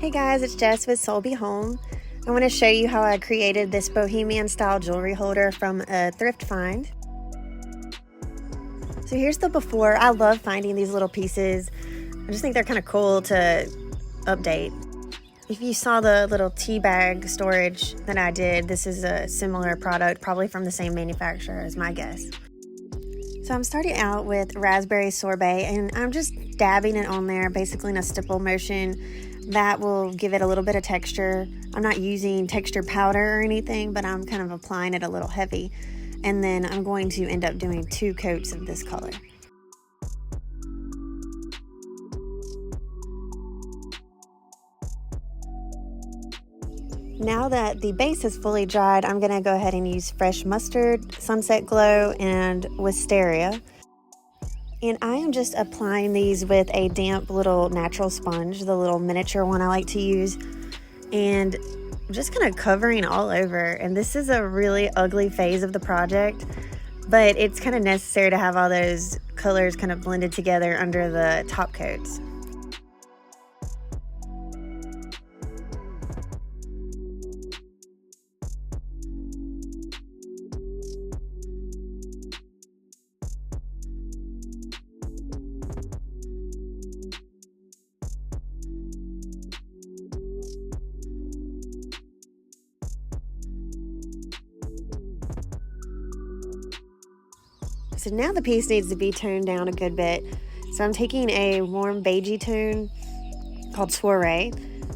Hey guys, it's Jess with Solbee Home. I want to show you how I created this bohemian style jewelry holder from a thrift find. So here's the before. I love finding these little pieces. I just think they're kind of cool to update. If you saw the little tea bag storage that I did, this is a similar product, probably from the same manufacturer as my guess. So I'm starting out with raspberry sorbet, and I'm just dabbing it on there, basically in a stipple motion. That will give it a little bit of texture. I'm not using texture powder or anything, but I'm kind of applying it a little heavy. And then I'm going to end up doing 2 coats of this color. Now that the base is fully dried, I'm going to go ahead and use fresh mustard, sunset glow, and wisteria. And I am just applying these with a damp little natural sponge, the little miniature one I like to use, and just kind of covering all over. And this is a really ugly phase of the project, but it's kind of necessary to have all those colors kind of blended together under the top coats. So now the piece needs to be toned down a good bit. So I'm taking a warm beigey tone called Soiree,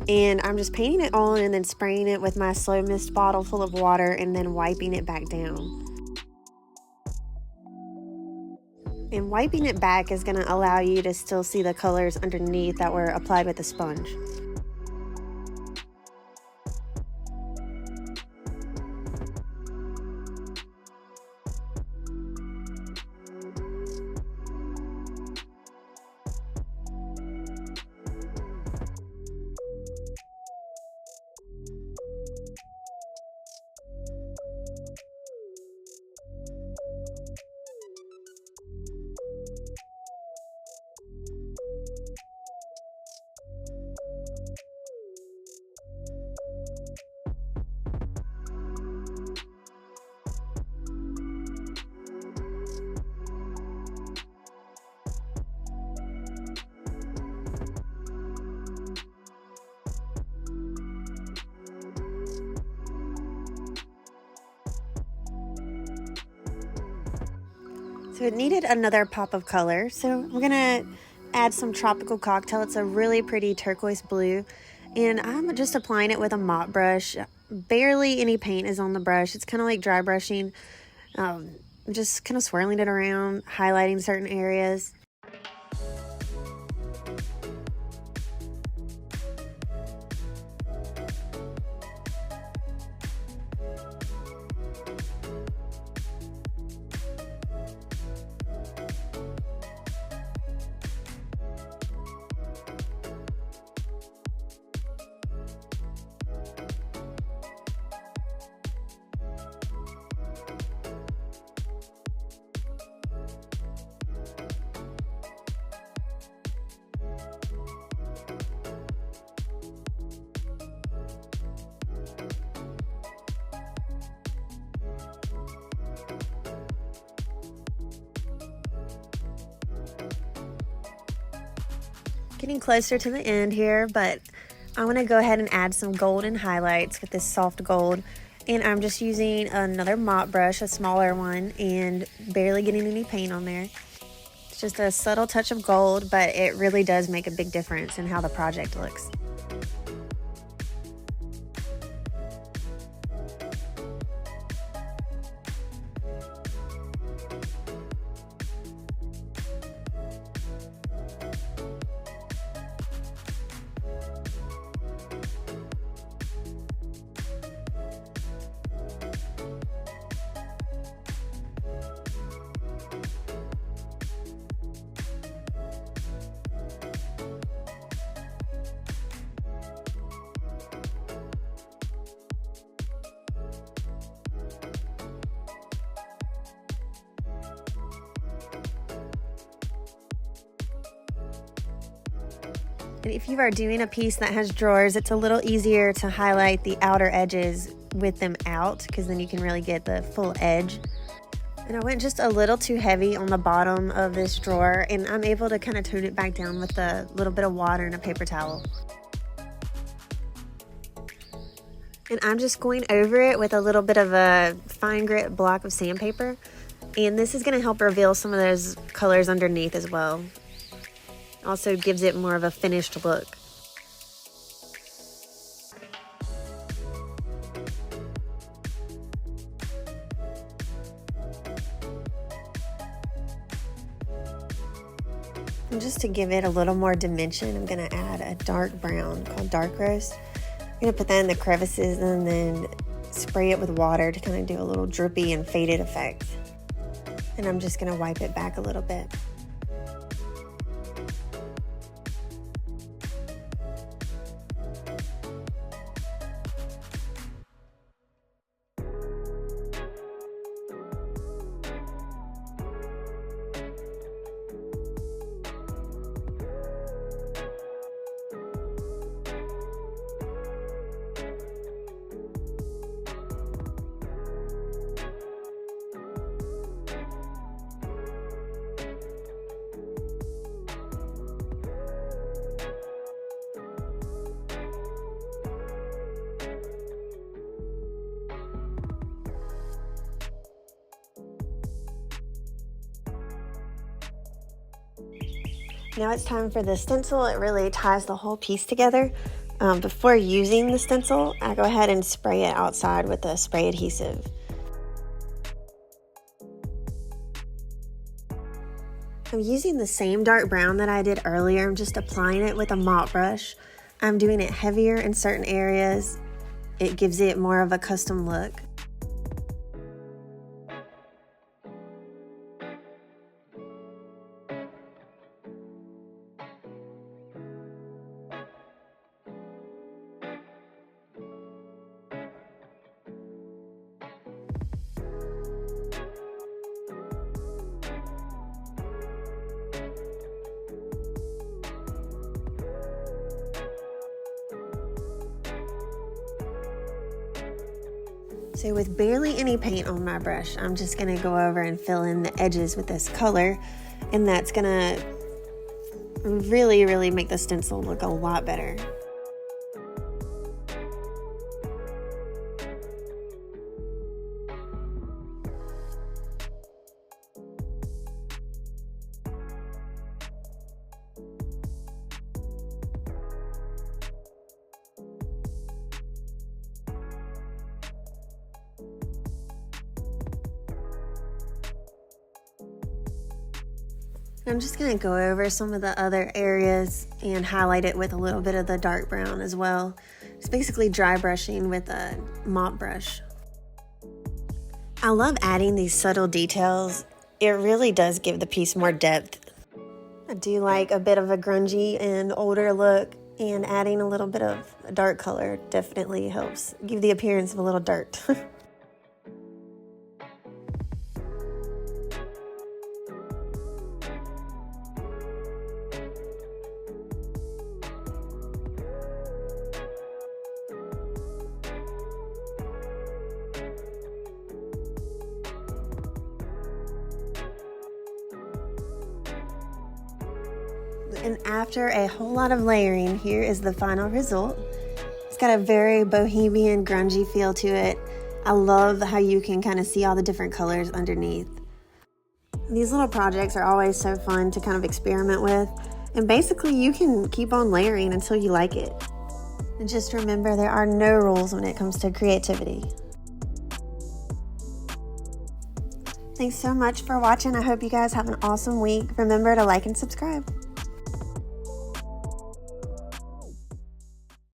and I'm just painting it on and then spraying it with my slow mist bottle full of water and then wiping it back down. And wiping it back is going to allow you to still see the colors underneath that were applied with the sponge. So it needed another pop of color, so we're gonna add some tropical cocktail. It's a really pretty turquoise blue, and I'm just applying it with a mop brush. Barely any paint is on the brush. It's kind of like dry brushing, just kind of swirling it around, highlighting certain areas. Getting closer to the end here, but I want to go ahead and add some golden highlights with this soft gold, and I'm just using another mop brush, a smaller one, and barely getting any paint on there. It's just a subtle touch of gold, but it really does make a big difference in how the project looks. And if you are doing a piece that has drawers, it's a little easier to highlight the outer edges with them out, because then you can really get the full edge. And I went just a little too heavy on the bottom of this drawer, and I'm able to kind of tone it back down with a little bit of water and a paper towel. And I'm just going over it with a little bit of a fine grit block of sandpaper. And this is going to help reveal some of those colors underneath as well. Also gives it more of a finished look. And just to give it a little more dimension, I'm going to add a dark brown called Dark Roast. I'm going to put that in the crevices and then spray it with water to kind of do a little drippy and faded effect. And I'm just going to wipe it back a little bit. Now it's time for the stencil. It really ties the whole piece together. Before using the stencil, I go ahead and spray it outside with a spray adhesive. I'm using the same dark brown that I did earlier. I'm just applying it with a mop brush. I'm doing it heavier in certain areas. It gives it more of a custom look. So with barely any paint on my brush, I'm just gonna go over and fill in the edges with this color, and that's gonna really make the stencil look a lot better. I'm just going to go over some of the other areas and highlight it with a little bit of the dark brown as well. It's basically dry brushing with a mop brush. I love adding these subtle details. It really does give the piece more depth. I do like a bit of a grungy and older look, and adding a little bit of a dark color definitely helps give the appearance of a little dirt. And after a whole lot of layering, here is the final result. It's got a very bohemian, grungy feel to it. I love how you can kind of see all the different colors underneath. These little projects are always so fun to kind of experiment with. And basically, you can keep on layering until you like it. And just remember, there are no rules when it comes to creativity. Thanks so much for watching. I hope you guys have an awesome week. Remember to like and subscribe.